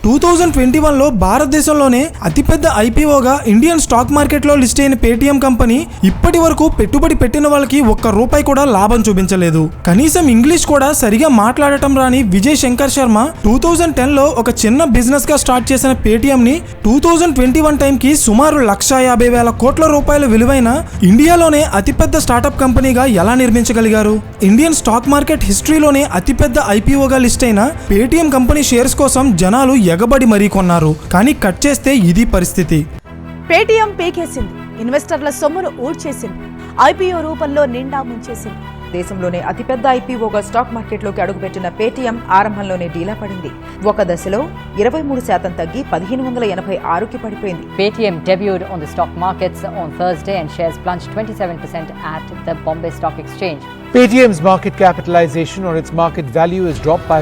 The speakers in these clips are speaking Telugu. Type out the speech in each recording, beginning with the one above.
2021లో భారతదేశంలోనే అతిపెద్ద ఐపీఓగా ఇండియన్ స్టాక్ మార్కెట్లో లిస్ట్ అయిన పేటీఎం కంపెనీ ఇప్పటి వరకు పెట్టుబడి పెట్టిన వాళ్ళకి ఒక్క రూపాయి కూడా లాభం చూపించలేదు. కనీసం ఇంగ్లీష్ కూడా సరిగా మాట్లాడటం రాని విజయ్ శంకర్ శర్మ 2010లో ఒక చిన్న బిజినెస్ గా స్టార్ట్ చేసిన పేటీఎం ని 2021 టైంకి సుమారు 1,50,000 కోట్ల రూపాయల విలువైన ఇండియాలోనే అతిపెద్ద స్టార్టప్ కంపెనీగా ఎలా నిర్మించగలిగారు? ఇండియన్ స్టాక్ మార్కెట్ హిస్టరీలోనే అతిపెద్ద ఐపీఓగా లిస్ట్ అయిన పేటీఎం కంపెనీ షేర్స్ కోసం జనాలు ఎగబడి మరీ కొన్నారు. కానీ కట్ చేస్తే ఇది పరిస్థితి. పేటీఎం పీకేసింది, ఇన్వెస్టర్ల సొమ్మును ఊడ్చేసింది, ఐపీఓ రూపంలో నిండా ముంచేసింది. దేశంలోనే అతిపెద్ద ఐపీఓగా స్టాక్ మార్కెట్లోకి అడుగుపెట్టిన పేటీఎం ఆరంభంలోనే డీలా పడింది. ఒక దశలో 23% తగ్గి 1,586కి పడిపోయింది. Paytm debuted on the stock markets on Thursday and shares plunged 27% at the Bombay Stock Exchange. Paytm's market capitalization or its market value has dropped by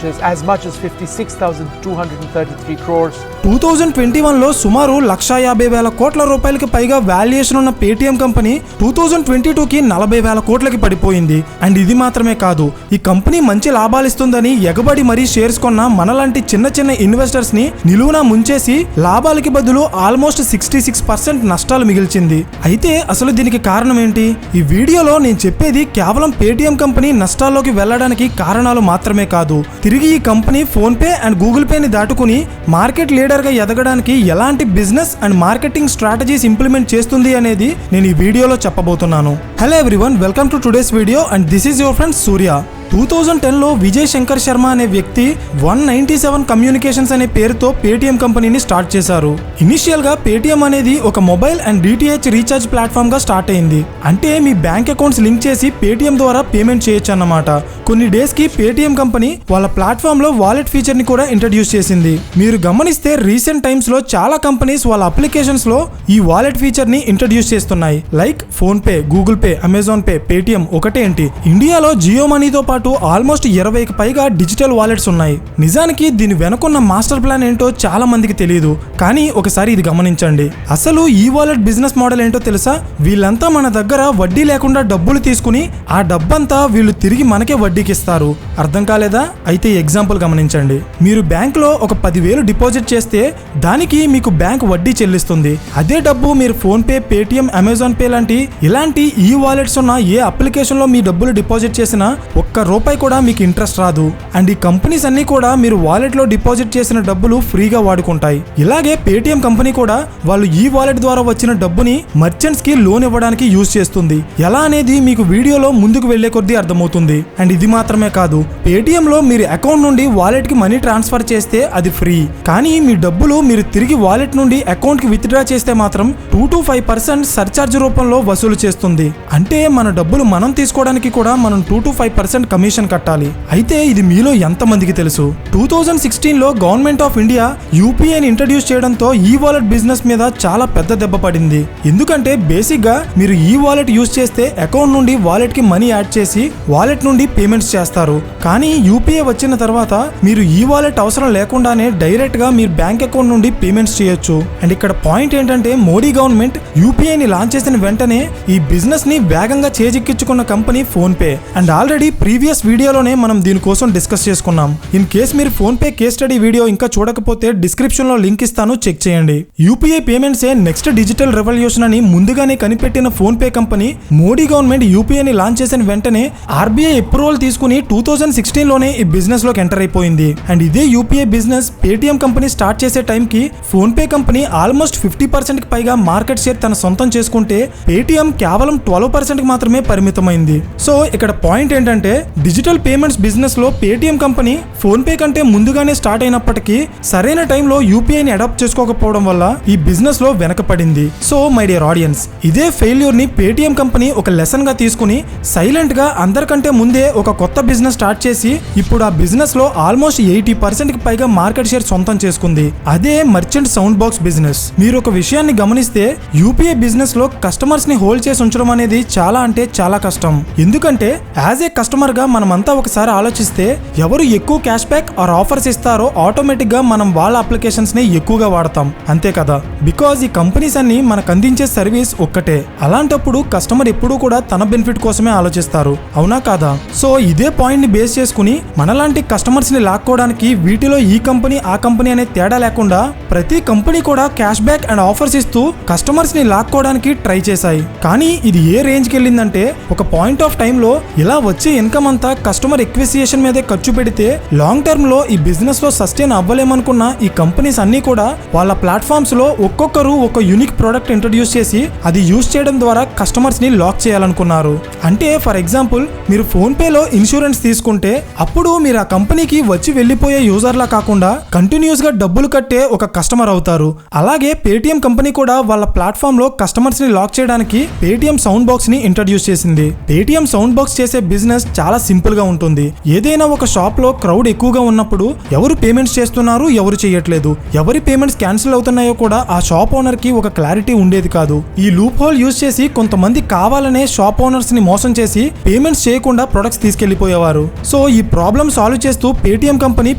as much as 56,233 crores. 2021లో సుమారు 1,50,000 కోట్ల రూపాయలకి పైగా వాల్యుయేషన్ ఉన్న పేటీఎం కంపెనీ 2022కి 40,000 కోట్లకి పడిపోయింది. అండ్ ఇది మాత్రమే కాదు, ఈ కంపెనీ మంచి లాభాలిస్తుందని ఎగబడి మరీ షేర్స్ కొన్న మనలాంటి చిన్న చిన్న ఇన్వెస్టర్స్ ని నిలువునా ముంచేసి లాభాలకి బదులు ఆల్మోస్ట్ 66% నష్టాలు మిగిల్చింది. అయితే అసలు దీనికి కారణం ఏంటి? ఈ వీడియోలో నేను చెప్పేది కేవలం పేటీఎం కంపెనీ నష్టాల్లోకి వెళ్లడానికి కారణాలు మాత్రమే కాదు, తిరిగి ఈ company PhonePe and Google Pay ని దాటుకుని మార్కెట్ లీడర్ గా ఎదగడానికి ఎలాంటి business and marketing strategies implement చేస్తుంది అనేది నేను ఈ వీడియోలో చెప్పబోతున్నాను. Hello everyone, welcome to today's video and this is your friend Surya. 2010లో విజయ్ శంకర్ శర్మ అనే వ్యక్తి 197 కమ్యూనికేషన్స్ అనే పేరుతో పేటీఎం కంపెనీని స్టార్ట్ చేశారు. ఇనిషియల్ గా పేటీఎం అనేది ఒక mobile and DTH recharge platform గా స్టార్ట్ అయింది. అంటే మీ బ్యాంక్ అకౌంట్స్ లింక్ చేసి పేటీఎం ద్వారా పేమెంట్ చేయొచ్చు అన్నమాట. కొన్ని డేస్ కి పేటీఎం కంపెనీ వాళ్ళ ప్లాట్ఫామ్ లో వాలెట్ ఫీచర్ ని కూడా ఇంట్రడ్యూస్ చేసింది. మీరు గమనిస్తే రీసెంట్ టైమ్స్ లో చాలా కంపెనీస్ వాళ్ళ అప్లికేషన్స్ లో ఈ వాలెట్ ఫీచర్ ని ఇంట్రడ్యూస్ చేస్తున్నాయి. Like phone pay, Google pay, Amazon pay, Paytm ఒకటే ఏంటి, ఇండియాలో జియో మనీతో పాటు ఆల్మోస్ట్ 20కి పైగా డిజిటల్ వాలెట్స్ ఉన్నాయి. నిజానికి దీని వెనుకున్న మాస్టర్ ప్లాన్ ఏంటో చాలా మందికి తెలియదు. కానీ ఒకసారి ఇది గమనించండి. అసలు ఈ వాలెట్ బిజినెస్ మోడల్ ఏంటో తెలుసా? వీళ్ళంతా మన దగ్గర వడ్డీ లేకుండా డబ్బులు తీసుకుని ఆ డబ్బంతా వీళ్ళు తిరిగి మనకే వడ్డీకి ఇస్తారు. అర్థం కాలేదా? అయితే ఎగ్జాంపుల్ గమనించండి. మీరు బ్యాంక్ లో ఒక 10,000 డిపాజిట్ చేస్తే దానికి మీకు బ్యాంక్ వడ్డీ చెల్లిస్తుంది. అదే డబ్బు మీరు phone pay, Paytm, Amazon pay లాంటి ఇలాంటి ఈ వాలెట్స్ ఉన్న ఏ అప్లికేషన్ లో మీ డబ్బులు డిపాజిట్ చేసినా ఒక్క రూపాయి కూడా మీకు ఇంట్రెస్ట్ రాదు. అండ్ ఈ కంపెనీస్ అన్ని కూడా మీరు వాలెట్ లో డిపాజిట్ చేసిన డబ్బులు ఫ్రీగా వాడుకుంటాయి. ఇలాగే పేటీఎం కంపెనీ కూడా వాళ్ళు ఈ వాలెట్ ద్వారా వచ్చిన డబ్బుని మర్చెంట్స్ కి లోన్ ఇవ్వడానికి యూజ్ చేస్తుంది. ఎలా అనేది మీకు వీడియోలో ముందుకు వెళ్లే కొద్దీ అర్థమవుతుంది. అండ్ ఇది మాత్రమే కాదు, పేటీఎం లో మీరు అకౌంట్ నుండి వాలెట్ కి మనీ ట్రాన్స్ఫర్ చేస్తే అది ఫ్రీ. కానీ మీ డబ్బులు మీరు తిరిగి వాలెట్ నుండి అకౌంట్ కి విత్డ్రా చేస్తే మాత్రం 2 to 5% సర్చార్జ్ రూపంలో వసూలు చేస్తుంది. అంటే మన డబ్బులు మనం తీసుకోవడానికి కూడా మనం 2 to 5% కమిషన్ కట్టాలి. అయితే ఇది మీలో ఎంతమందికి తెలుసు? 2016లో గవర్నమెంట్ ఆఫ్ ఇండియా యూపీఐని ఇంట్రడ్యూస్ చేయడంతో ఈ వాలెట్ బిజినెస్ మీద చాలా పెద్ద దెబ్బ పడింది. ఎందుకంటే బేసిక్ గా మీరు ఈ వాలెట్ యూజ్ చేస్తే అకౌంట్ నుండి వాలెట్ కి మనీ యాడ్ చేసి వాలెట్ నుండి పేమెంట్స్ చేస్తారు. కానీ యూపీఐ వచ్చిన తర్వాత మీరు ఈ వాలెట్ అవసరం లేకుండానే డైరెక్ట్ గా మీరు బ్యాంక్ అకౌంట్ నుండి పేమెంట్స్ చేయొచ్చు. అండ్ ఇక్కడ పాయింట్ ఏంటంటే మోడీ గవర్నమెంట్ యూపీఐని లాంచ్ చేసిన వెంటనే ఈ బిజినెస్ ని వేగంగా చేజిక్కించుకున్న company PhonePe. And already previous వీడియోలోనే మనం దీనికోసం డిస్కస్ చేసుకున్నాం. ఇన్ కేస్ మీరు PhonePe case study video ఇంకా చూడకపోతే డిస్క్రిప్షన్ లో లింక్ ఇస్తాను, చెక్ చేయండి. యూపీఐ పేమెంట్సే నెక్స్ట్ డిజిటల్ రెవల్యూషన్ అని ముందుగానే కనిపెట్టిన PhonePe company Modi government యూపీఐని లాంచ్ చేసిన వెంటనే ఆర్బీఐ అప్రూవల్ తీసుకుని 2016లోనే ఈ బిజినెస్ లోకి ఎంటర్ అయిపోయింది. అండ్ ఇదే UPI business Paytm company start చేసే టైంకి ఫోన్ పే కంపెనీ ఆల్మోస్ట్ 50% కి పైగా మార్కెట్ షేర్ తన సొంతం చేసుకుంటే పేటీఎం కేవలం 12% కి మాత్రమే పరిమితమైంది. సో ఇక్కడ పాయింట్ ఏంటంటే డిజిటల్ పేమెంట్స్ బిజినెస్ లో పేటీఎం కంపెనీ ఫోన్ పే కంటే ముందుగానే స్టార్ట్ అయినప్పటికీ సరైన టైంలో యూపీఐని అడాప్ట్ చేసుకోకపోవడం వల్ల ఈ బిజినెస్ లో వెనకపడింది. సో మై డియర్ ఆడియన్స్, ఇదే ఫెయిల్యూర్ ని పేటీఎం కంపెనీ ఒక లెసన్ గా తీసుకుని సైలెంట్ గా అందరికంటే ముందే ఒక కొత్త బిజినెస్ స్టార్ట్ చేసి ఇప్పుడు ఆ బిజినెస్ లో ఆల్మోస్ట్ 80% కి పైగా మార్కెట్ షేర్ సొంతం చేసుకుంది. అదే మర్చెంట్ సౌండ్ బాక్స్ బిజినెస్. మీరు ఒక విషయాన్ని గమనిస్తే యూపీఐ బిజినెస్ లో కస్టమర్స్ ని హోల్డ్ చేసి ఉంచడం అనేది చాలా అంటే చాలా కష్టం. ఎందుకంటే యాజ్ ఏ కస్టమర్ గా గా మనమంతా ఒకసారి ఆలోచిస్తే ఎవరు ఎక్కువ క్యాష్ బ్యాక్ ఆర్ ఆఫర్స్ ఇస్తారో ఆటోమేటిక్ గా మనం వాళ్ళ అప్లికేషన్స్ ని ఎక్కువగా వాడతాం, అంతే కదా. బికాజ్ ఈ కంపెనీస్ అన్ని మనకు అందించే సర్వీస్ ఒక్కటే. అలాంటప్పుడు కస్టమర్ ఎప్పుడూ కూడా తన బెనిఫిట్ కోసమే ఆలోచిస్తారు, అవునా కాదా? సో ఇదే పాయింట్ ని బేస్ చేసుకుని మనలాంటి కస్టమర్స్ ని లాక్కోవడానికి వీటిలో ఈ కంపెనీ ఆ కంపెనీ అనే తేడా లేకుండా ప్రతి కంపెనీ కూడా క్యాష్ బ్యాక్ అండ్ ఆఫర్స్ ఇస్తూ కస్టమర్స్ ని లాక్కోవడానికి ట్రై చేశాయి. కానీ ఇది ఏ రేంజ్ కి వెళ్ళిందంటే ఒక పాయింట్ ఆఫ్ టైమ్ లో ఇలా వచ్చే ఇన్కమ్ అంతా కస్టమర్ ఎక్విజిషన్ మీదే ఖర్చు పెడితే లాంగ్ టర్మ్ లో ఈ బిజినెస్ లో సస్టైన్ అవ్వలేమనుకున్న ఈ కంపెనీస్ అన్ని కూడా వాళ్ళ ప్లాట్ఫామ్స్ లో ఒక్కొక్కరు ఒక యూనిక్ ప్రోడక్ట్ ఇంట్రడ్యూస్ చేసి అది యూజ్ చేయడం ద్వారా కస్టమర్స్ ని లాక్ చేయాలనుకున్నారు. అంటే ఫర్ ఎగ్జాంపుల్ మీరు ఫోన్ పే లో ఇన్సూరెన్స్ తీసుకుంటే అప్పుడు మీరు ఆ కంపెనీకి వచ్చి వెళ్లిపోయే యూజర్ లా కాకుండా కంటిన్యూస్ గా డబ్బులు కట్టే ఒక కస్టమర్ అవుతారు. అలాగే పేటిఎం కంపెనీ కూడా వాళ్ళ ప్లాట్ఫామ్ లో కస్టమర్స్ ని లాక్ చేయడానికి పేటిఎం సౌండ్ బాక్స్ ని ఇంట్రడ్యూస్ చేసింది. పేటిఎం సౌండ్ బాక్స్ చేసే బిజినెస్ చాలా సింపుల్ గా ఉంటుంది. ఏదైనా ఒక షాప్ లో క్రౌడ్ ఎక్కువగా ఉన్నప్పుడు ఎవరు పేమెంట్స్ చేస్తున్నారు, ఎవరు చేయట్లేదు, ఎవరి పేమెంట్స్ క్యాన్సిల్ అవుతున్నాయో కూడా ఆ షాప్ ఓనర్ కి ఒక క్లారిటీ ఉండేది కాదు. ఈ లూప్ హోల్ యూజ్ చేసి కొంతమంది కావాలనే షాప్ ఓనర్స్ ని మోసం చేసి పేమెంట్స్ చేయకుండా ప్రొడక్ట్స్ తీసుకెళ్లిపోయేవారు. సో ఈ ప్రాబ్లమ్ సాల్వ్ చేస్తూ Paytm company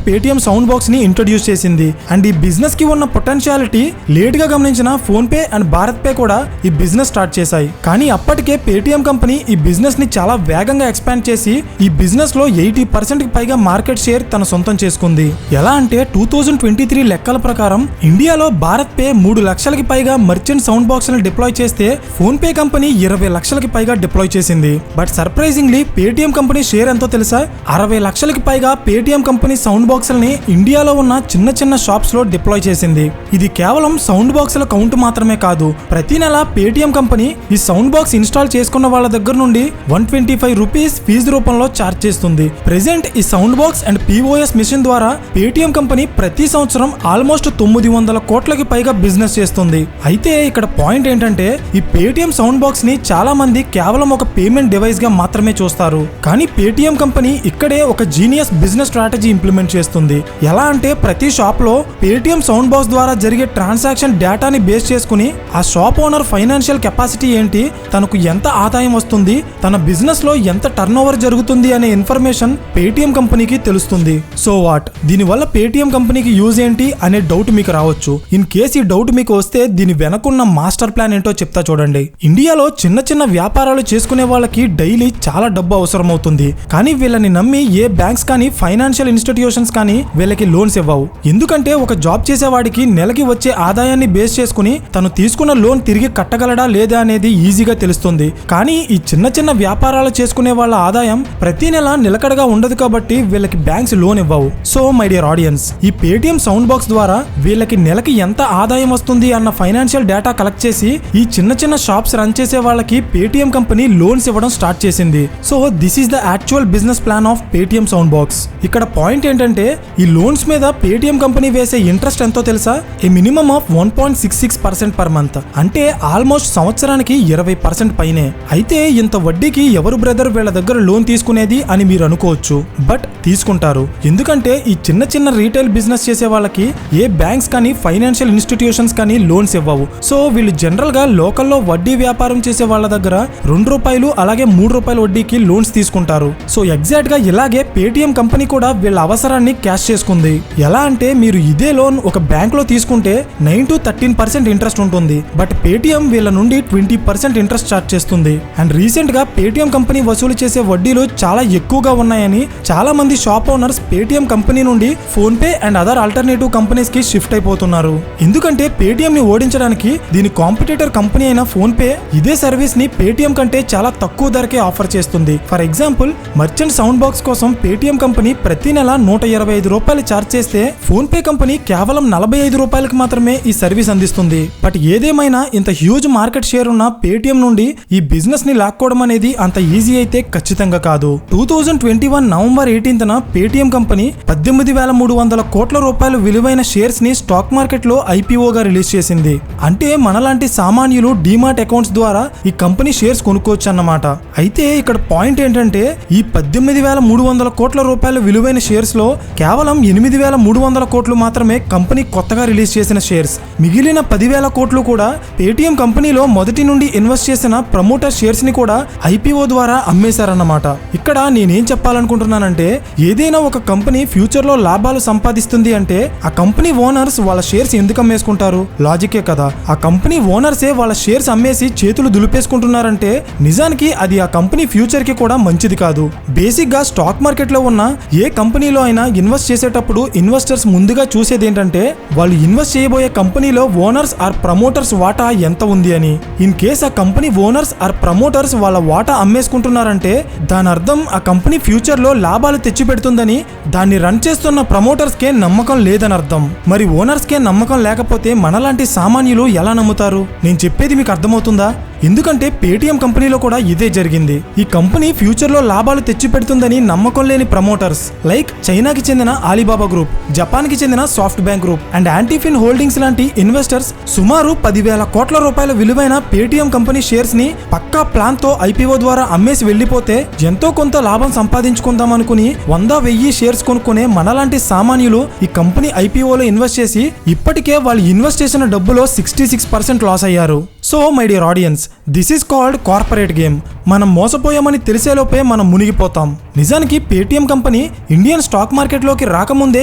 Paytm sound box ని ఇంట్రడ్యూస్ చేసింది. అండ్ ఈ బిజినెస్ కి ఉన్న పొటెన్షియాలిటీ లేట్ గా గమనించిన phone pay and Bharat pay కూడా ఈ బిజినెస్ స్టార్ట్ చేశాయి. కానీ అప్పటికే పేటిఎం కంపెనీ ఈ బిజినెస్ ని చాలా వేగంగా ఎక్స్పాండ్ చేసి ఈ బిజినెస్ లో 80% కి పైగా మార్కెట్ షేర్ తన సొంతం చేసుకుంది. ఎలా అంటే 2023 లెక్కల ప్రకారం ఇండియాలో భారత్ పే 3 లక్షలకి పైగా మర్చెంట్ సౌండ్ బాక్స్ ని డిప్లాయ్ చేస్తే ఫోన్ పే కంపెనీ 20 లక్షలకి పైగా డిప్లాయ్ చేసింది. But surprisingly Paytm company share ఎంతో తెలుసా? 60 లక్షలకి పైగా పేటిఎం కంపెనీ సౌండ్ బాక్స్లని ఇండియాలో ఉన్న చిన్న చిన్న షాప్స్ లో డిప్లాయ్ చేసింది. ఇది కేవలం సౌండ్ బాక్స్ల కౌంట్ మాత్రమే కాదు, ప్రతి నెల పేటిఎం కంపెనీ ఈ సౌండ్ బాక్స్ ఇన్స్టాల్ చేసుకున్న వాళ్ళ దగ్గర నుండి 125 రూపీస్ ఫీజు రూపంలో ఛార్జ్ చేస్తుంది. ప్రెజెంట్ ఈ sound box and POS machine ద్వారా పేటిఎం కంపెనీ ప్రతి సంవత్సరం ఆల్మోస్ట్ 900 కోట్లకి పైగా బిజినెస్ చేస్తుంది. అయితే ఇక్కడ పాయింట్ ఏంటంటే ఈ పేటిఎం సౌండ్ బాక్స్ ని చాలా మంది కేవలం ఒక పేమెంట్ డివైస్ గా మాత్రమే చూస్తారు. కానీ పేటిఎం కంపెనీ ఇక్కడే ఒక జీనియస్ బిజినెస్ స్ట్రాటజీ ఇంప్లిమెంట్ చేస్తుంది. ఎలా అంటే ప్రతి షాప్ లో పేటిఎం సౌండ్ బాక్స్ ద్వారా జరిగే ట్రాన్సాక్షన్ డేటాని బేస్ చేసుకుని ఆ షాప్ ఓనర్ ఫైనాన్షియల్ కెపాసిటీ ఏంటి, తనకు ఎంత ఆదాయం వస్తుంది, తన బిజినెస్ లో ఎంత టర్న్ ఓవర్ జరుగుతుంది అనే ఇన్ఫర్మేషన్ పేటిఎం కంపెనీకి తెలుస్తుంది. సో వాట్, దీనివల్ల పేటిఎం కంపెనీకి యూజ్ ఏంటి అనే డౌట్ మీకు రావచ్చు. ఇన్ కేస్ ఈ డౌట్ మీకు వస్తే దీని వెనకున్న మాస్టర్ ప్లాన్ ఏంటో చెప్తా చూడండి. ఇండియాలో చిన్న చిన్న వ్యాపారాలు చేసుకునే వాళ్ళకి డైలీ చాలా డబ్బు అవసరం అవుతుంది. కానీ వీళ్ళని నమ్మి ఏ బ్యాంక్స్ కానీ ఫైనాన్షియల్ ఇన్స్టిట్యూషన్స్ కానీ వీళ్ళకి లోన్స్ ఇవ్వవు. ఎందుకంటే ఒక జాబ్ చేసేవాడికి నెలకి వచ్చే ఆదాయాన్ని బేస్ చేసుకుని తను తీసుకున్న లోన్ తిరిగి కట్టగలడా లేదా అనేది ఈజీగా తెలుస్తుంది. కానీ ఈ చిన్న చిన్న వ్యాపారాలు చేసుకునే వాళ్ళ ఆదాయం ప్రతి నెల నిలకడగా ఉండదు కాబట్టి వీళ్ళకి బ్యాంక్స్ లోన్ ఇవ్వవు. సో మై డియర్ ఆడియన్స్, ఈ పేటిఎం సౌండ్ బాక్స్ ద్వారా వీళ్ళకి నెలకి ఎంత ఆదాయం వస్తుంది అన్న ఫైనాన్షియల్ డేటా కలెక్ట్ చేసి ఈ చిన్న చిన్న షాప్స్ రన్ చేసే వాళ్ళకి పేటిఎం కంపెనీ లోన్స్ ఇవ్వడం స్టార్ట్ చేసింది. So this is the actual business plan of Paytm sound box. ఇక్కడ పాయింట్ ఏంటంటే ఈ లోన్స్ మీద పేటిఎం కంపెనీ వేసే ఇంట్రెస్ట్ ఎంతో తెలుసా? ఏ మినిమం ఆఫ్ 1.66% పర్ మంత్, అంటే ఆల్మోస్ట్ సంవత్సరానికి 20% పైనే. అయితే ఇంత వడ్డీకి ఎవరు బ్రదర్ వీళ్ళ దగ్గర లోన్ తీసుకునేది అని మీరు అనుకోవచ్చు. బట్ తీసుకుంటారు, ఎందుకంటే ఈ చిన్న చిన్న రీటైల్ బిజినెస్ చేసే వాళ్ళకి ఏ బ్యాంక్స్ కానీ ఫైనాన్షియల్ ఇన్స్టిట్యూషన్స్ కానీ లోన్స్ ఇవ్వవు. సో వీళ్ళు జనరల్ గా లోకల్లో వడ్డీ వ్యాపారం చేసే వాళ్ళ దగ్గర ₹2 అలాగే ₹3 వడ్డీకి లోన్స్ తీసుకుంటారు. సో ఎగ్జాక్ట్ గా ఇలాగే పేటిఎం కంపెనీ కూడా వీళ్ళ అవసరాన్ని క్యాష్ చేసుకుంది. ఎలా అంటే మీరు ఇదే లోన్ ఒక బ్యాంక్ లో తీసుకుంటే 9 to 13% ఇంట్రెస్ట్ ఉంటుంది. బట్ పేటిఎం వీళ్ళ నుండి 20% ఇంట్రెస్ట్ చార్జ్ చేస్తుంది. అండ్ రీసెంట్ గా పేటిఎం కంపెనీ వసూలు చేసే వడ్డీలు చాలా ఎక్కువగా ఉన్నాయని చాలా మంది షాప్ ఓనర్స్ పేటిఎం కంపెనీ నుండి phone pay and other alternative companies కి షిఫ్ట్ అయిపోతున్నారు. ఎందుకంటే పేటిఎం ని ఓడించడానికి దీని కాంపిటీటర్ కంపెనీ అయిన ఫోన్ పే ఇదే సర్వీస్ ని పేటిఎం కంటే చాలా తక్కువ ధరకే ఆఫర్ చేస్తుంది. For example merchant sound box కోసం పేటిఎం కంపెనీ ప్రతి నెల ₹125 ఛార్జ్ చేస్తే ఫోన్ పే కంపెనీ కేవలం ₹45 మాత్రమే ఈ సర్వీస్ అందిస్తుంది. బట్ ఏదేమైనా ఇంత హ్యూజ్ మార్కెట్ షేర్ ఉన్న పేటిఎం నుండి ఈ బిజినెస్ ని లాక్కోవడం అనేది అంత ఈజీ అయితే ఖచ్చితంగా కాదు. 2021 నవంబర్ 18న పేటిఎం కంపెనీ 18,300 కోట్ల రూపాయల విలువైన షేర్స్ ని స్టాక్ మార్కెట్ లో IPOగా రిలీజ్ చేసింది. అంటే మనలాంటి సామాన్యులు డీమార్ట్ అకౌంట్స్ ద్వారా ఈ కంపెనీ షేర్స్ కొనుక్కోవచ్చు అన్నమాట. అయితే ఇక్కడ పాయింట్ ఏంటంటే ఈ 18,300 కోట్ల రూపాయల విలువైన షేర్స్ లో కేవలం 8,300 కోట్లు మాత్రమే కంపెనీ కొత్తగా రిలీజ్ చేసిన షేర్స్. మిగిలిన 10,000 కోట్లు కూడా పేటిఎం కంపెనీలో మొదటి నుండి ఇన్వెస్ట్ చేసిన ప్రమోటర్ షేర్స్ ని కూడా IPO ద్వారా అమ్మేశారన్నమాట. ఇక్కడ నేనేం చెప్పాలనుకుంటున్నానంటే ఏదైనా ఒక కంపెనీ ఫ్యూచర్ లో లాభాలు సంపాదిస్తుంది అంటే ఆ కంపెనీ ఓనర్స్ వాళ్ళ షేర్స్ ఎందుకు అమ్మేసుకుంటారు? లాజికే కదా. ఆ కంపెనీ ఓనర్సే వాళ్ళ షేర్స్ అమ్మేసి చేతులు దులిపేసుకుంటున్నారంటే నిజానికి అది ఆ కంపెనీ ఫ్యూచర్ కి కూడా మంచిది కాదు. బేసిక్ గా స్టాక్ మార్కెట్ లో ఉన్న ఏ కంపెనీలో అయినా ఇన్వెస్ట్ చేసేటప్పుడు ఇన్వెస్టర్స్ ముందుగా చూసేది ఏంటంటే వాళ్ళు ఇన్వెస్ట్ చేయబోయే కంపెనీలో ఓనర్స్ ఆర్ ప్రమోటర్స్ వాటా ఎంత ఉంది అని. ఇన్ కేస్ ఆ కంపెనీ ఓనర్స్ ఆర్ ప్రమోటర్స్ వాళ్ళ వాటా అమ్మేసుకుంటున్నారంటే దాని అర్థం ఆ కంపెనీ ఫ్యూచర్ లో లాభాలు తెచ్చిపెడుతుందని, దాన్ని రన్ చేస్తున్న ప్రమోటర్స్ కే నమ్మకం లేదని అర్థం. మరి ఓనర్స్ కే నమ్మకం లేకపోతే మనలాంటి సామాన్యులు ఎలా నమ్ముతారు? నేను చెప్పేది మీకు అర్థమవుతుందా? ఎందుకంటే పేటిఎం కంపెనీలో కూడా ఇదే జరిగింది. ఈ కంపెనీ ఫ్యూచర్ లో లాభాలు తెచ్చిపెడుతుందని నమ్మకం లేని ప్రమోటర్స్ లైక్ చైనాకి చెందిన ఆలీబాబా గ్రూప్, జపాన్ కి చెందిన SoftBank group and Antfin holdings లాంటి ఇన్వెస్టర్స్ సుమారు 10,000 కోట్ల రూపాయల విలువైన పేటిఎం కంపెనీ షేర్స్ ని పక్కా ప్లాన్ తో ఐపీఓ ద్వారా అమ్మేసి వెళ్లిపోతే ఎంతో కొంత లాభం సంపాదించుకుందాం అనుకుని 100,000 షేర్స్ కొనుక్కునే మనలాంటి సామాన్యులు ఈ కంపెనీ ఐపీఓలో ఇన్వెస్ట్ చేసి ఇప్పటికే వాళ్ళు ఇన్వెస్ట్ చేసిన డబ్బులో 66% లాస్ అయ్యారు. So my dear audience, this is called corporate game. మనం మోసపోయామని తెలిసేలోపే మనం మునిగిపోతాం. నిజానికి పేటిఎం కంపెనీ ఇండియన్ స్టాక్ మార్కెట్లోకి రాకముందే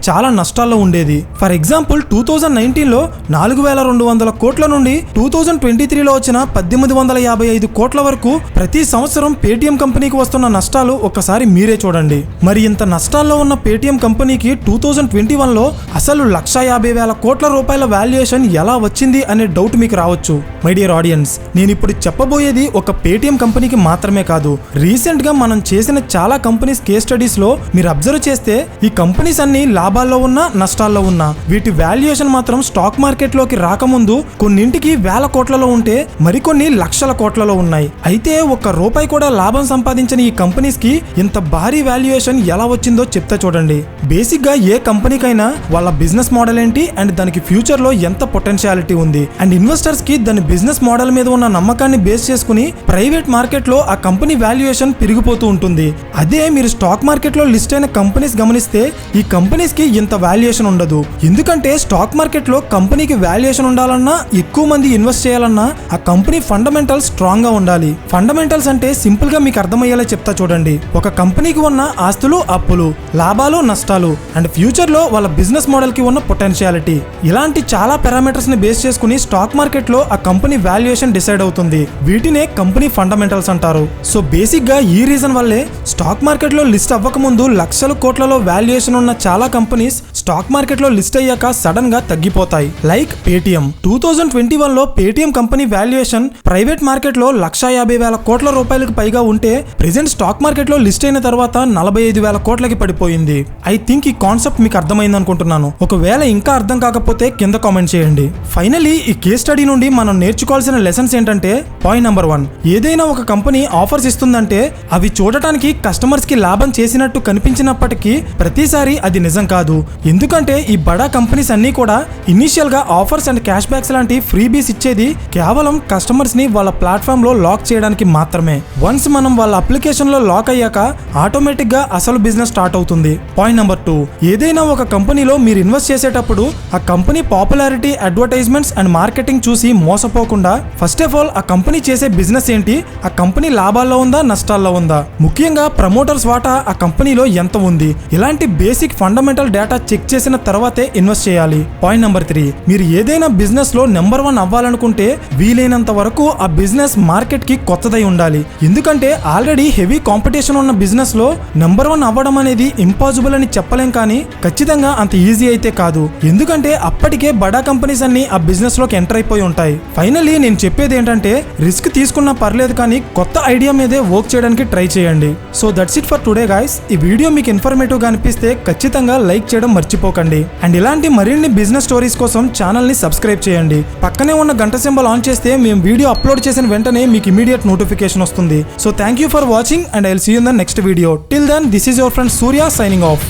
చాలా నష్టాల్లో ఉండేది. ఫర్ ఎగ్జాంపుల్ 2019లో 4,200 కోట్ల నుండి 2023లో వచ్చిన 1,855 కోట్ల వరకు ప్రతి సంవత్సరం పేటిఎం కంపెనీకి వస్తున్న నష్టాలు ఒక్కసారి మీరే చూడండి. మరి ఇంత నష్టాల్లో ఉన్న పేటిఎం కంపెనీకి 2021లో అసలు 150,000 కోట్ల రూపాయల వాల్యుయేషన్ ఎలా వచ్చింది అనే డౌట్ మీకు రావచ్చు. మై డియర్ ఆడియన్స్, నేను ఇప్పుడు చెప్పబోయేది ఒక పేటిఎం కంపెనీకి మాత్రమే కాదు. రీసెంట్ గా మనం చేసిన చాలా కంపెనీస్ కేస్ స్టడీస్ లో మీరు అబ్జర్వ్ చేస్తే ఈ కంపెనీస్ అన్ని లాభాల్లో ఉన్నా నష్టాల్లో ఉన్నా వీటి వాల్యుయేషన్ మాత్రం స్టాక్ మార్కెట్ లోకి రాకముందు కొన్నింటికి 1,000 కోట్లలో ఉంటే మరికొన్ని లక్షల కోట్లలో ఉన్నాయి. అయితే ఒక్క రూపాయి కూడా లాభం సంపాదించని ఈ కంపెనీస్ కి ఇంత భారీ వాల్యుయేషన్ ఎలా వచ్చిందో చెప్తా చూడండి. బేసిక్ గా ఏ కంపెనీకైనా వాళ్ళ బిజినెస్ మోడల్ ఏంటి అండ్ దానికి ఫ్యూచర్ లో ఎంత పొటెన్షియాలిటీ ఉంది అండ్ ఇన్వెస్టర్స్ కి దాని బిజినెస్ మోడల్ మీద ఉన్న నమ్మకాన్ని బేస్ చేసుకుని ప్రైవేట్ మార్కెట్ లో ఆ కంపెనీ వాల్యుయేషన్ పెరిగిపోతూ ఉంటుంది. అదే మీరు స్టాక్ మార్కెట్ లో లిస్ట్ అయిన కంపెనీస్ గమనిస్తే ఈ కంపెనీస్ కి ఇంత వాల్యుయేషన్ ఉండదు. ఎందుకంటే స్టాక్ మార్కెట్ లో కంపెనీకి వాల్యుయేషన్ ఉండాలన్నా ఎక్కువ మంది ఇన్వెస్ట్ చేయాలన్నా ఆ కంపెనీ ఫండమెంటల్స్ స్ట్రాంగ్ గా ఉండాలి. ఫండమెంటల్స్ అంటే సింపుల్ గా మీకు అర్థమయ్యేలా చెప్తా చూడండి. ఒక కంపెనీకి ఉన్న ఆస్తులు, అప్పులు, లాభాలు, నష్టాలు అండ్ ఫ్యూచర్ లో వాళ్ళ బిజినెస్ మోడల్ కి ఉన్న పొటెన్షియాలిటీ, ఇలాంటి చాలా పారామీటర్స్ ని బేస్ చేసుకుని స్టాక్ మార్కెట్ లో ఆ కంపెనీ వాల్యుయేషన్ డిసైడ్ అవుతుంది. వీటినే కంపెనీ ఫండమెంటల్స్ అంటారు. సో బేసిక్ గా ఈ రీజన్ వల్లే స్టాక్ మార్కెట్ లో లిస్ట్ అవ్వక ముందు లక్షల కోట్లలో వాల్యుయేషన్ ఉన్న చాలా కంపెనీస్ స్టాక్ మార్కెట్ లో లిస్ట్ అయ్యాక సడన్ గా తగ్గిపోతాయి. లైక్ పేటిఎం 2021లో Paytm company valuation private market లో 150,000 కోట్ల రూపాయలకు పైగా ఉంటే ప్రెసెంట్ స్టాక్ మార్కెట్ లో లిస్ట్ అయిన తర్వాత 45,000 కోట్లకి పడిపోయింది. ఐ థింక్ ఈ కాన్సెప్ట్ మీకు అర్థమైంది అనుకుంటున్నాను. ఒకవేళ ఇంకా అర్థం కాకపోతే కింద కామెంట్ చేయండి. ఫైనలీ ఈ కేస్ స్టడీ నుండి మనం నేర్చుకోవాల్సిన లెసన్స్ ఏంటంటే పాయింట్ నెంబర్ 1, ఏదైనా ఒక కంపెనీ ఆఫర్స్ ఇస్తుందంటే అవి చూడటానికి కస్టమర్స్ కి లాభం చేసినట్టు కనిపించినప్పటికీ ప్రతిసారి అది నిజం కాదు. ఎందుకంటే ఈ బడా కంపెనీస్ అన్ని కూడా ఇనిషియల్ గా ఆఫర్స్ అండ్ క్యాష్ బ్యాక్స్ లాంటి ఫ్రీబీస్ ఇచ్చేది కేవలం కస్టమర్స్ ని వాళ్ళ ప్లాట్ఫామ్ లో లాక్ చేయడానికి మాత్రమే. వన్స్ మనం వాళ్ళ అప్లికేషన్ లో లాక్ అయ్యాక ఆటోమేటిక్ గా అసలు బిజినెస్ స్టార్ట్ అవుతుంది. పాయింట్ నెంబర్ 2, ఏదైనా ఒక కంపెనీలో మీరు ఇన్వెస్ట్ చేసేటప్పుడు ఆ company popularity, advertisements and marketing చూసి మోసపోకుండా ఫస్ట్ ఆఫ్ ఆల్ ఆ కంపెనీ చేసే బిజినెస్ ఏంటి, ఆ కంపెనీ లాభాల్లో ఉందా నష్టాల్లో ఉందా, ముఖ్యంగా ప్రమోటర్స్ వాటా ఆ కంపెనీలో ఎంత ఉంది, ఇలాంటి బేసిక్ ఫండమెంటల్ డేటా చెక్ చేసిన తర్వాతే ఇన్వెస్ట్ చేయాలి. పాయింట్ నెంబర్ 3, మీరు ఏదైనా బిజినెస్ లో నెంబర్ 1 అవ్వాలనుకుంటే వీలైనంత వరకు ఆ బిజినెస్ మార్కెట్ కి కొత్తదై ఉండాలి. ఎందుకంటే ఆల్రెడీ హెవీ కాంపిటీషన్ ఉన్న బిజినెస్ లో నెంబర్ 1 అవ్వడం అనేది ఇంపాసిబుల్ అని చెప్పలేం, కానీ ఖచ్చితంగా అంత ఈజీ అయితే కాదు. ఎందుకంటే అప్పటికే బడా కంపెనీస్ అన్ని ఆ బిజినెస్ లోకి ఎంటర్ అయిపోయి ఉంటాయి. ఫైనల్లీ నేను చెప్పేది ఏంటంటే రిస్క్ తీసుకున్నా పర్లేదు, కానీ కొత్త ఐడియా మీదే వర్క్ చేయడానికి ట్రై చేయండి. So that's it for today guys. ఈ వీడియో మీకు ఇన్ఫర్మేటివ్ గా అనిపిస్తే ఖచ్చితంగా లైక్ చేయడం మర్చిపోకండి. అండ్ ఇలాంటి మరిన్ని బిజినెస్ స్టోరీస్ కోసం ఛానల్ ని సబ్స్క్రైబ్ చేయండి. పక్కనే ఉన్న గంట సింబల్ ఆన్ చేస్తే మేము వీడియో అప్లోడ్ చేసిన వెంటనే మీకు ఇమీడియట్ నోటిఫికేషన్ వస్తుంది. So thank you for watching and I will see you in the next video. Till then this is your friend Surya signing of.